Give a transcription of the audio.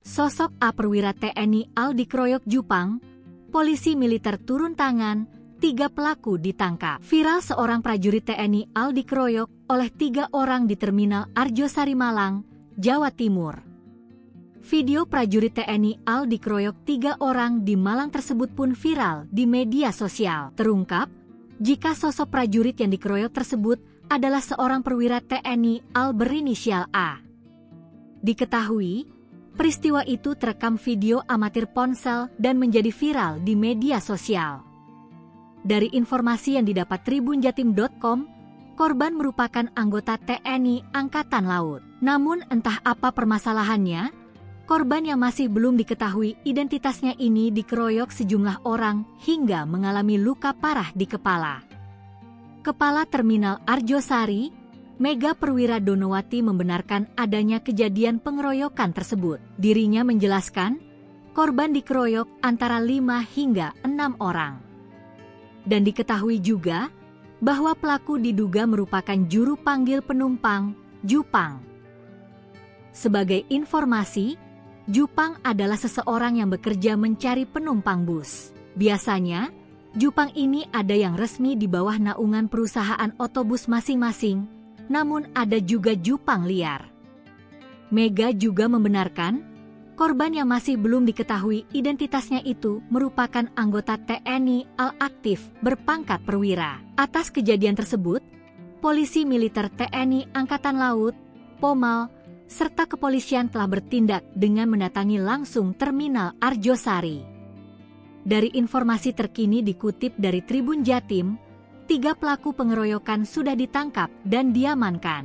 Sosok A perwira TNI AL dikeroyok Jupang, polisi militer turun tangan, 3 pelaku ditangkap. Viral seorang prajurit TNI AL dikeroyok oleh 3 orang di Terminal Arjosari Malang, Jawa Timur. Video prajurit TNI AL dikeroyok 3 orang di Malang tersebut pun viral di media sosial. Terungkap, jika sosok prajurit yang dikeroyok tersebut adalah seorang perwira TNI AL berinisial A. Diketahui, peristiwa itu terekam video amatir ponsel dan menjadi viral di media sosial. Dari informasi yang didapat tribunjatim.com, korban merupakan anggota TNI Angkatan Laut. Namun entah apa permasalahannya, korban yang masih belum diketahui identitasnya ini dikeroyok sejumlah orang hingga mengalami luka parah di kepala. Kepala Terminal Arjosari, Mega Perwira Donowati membenarkan adanya kejadian pengeroyokan tersebut. Dirinya menjelaskan, korban dikeroyok antara 5 hingga 6 orang. Dan diketahui juga bahwa pelaku diduga merupakan juru panggil penumpang, Jupang. Sebagai informasi, Jupang adalah seseorang yang bekerja mencari penumpang bus. Biasanya, Jupang ini ada yang resmi di bawah naungan perusahaan otobus masing-masing, namun ada juga Jupang liar. Mega juga membenarkan, korban yang masih belum diketahui identitasnya itu merupakan anggota TNI AL aktif berpangkat perwira. Atas kejadian tersebut, polisi militer TNI Angkatan Laut, Pomal, serta kepolisian telah bertindak dengan mendatangi langsung Terminal Arjosari. Dari informasi terkini dikutip dari Tribun Jatim, 3 pelaku pengeroyokan sudah ditangkap dan diamankan.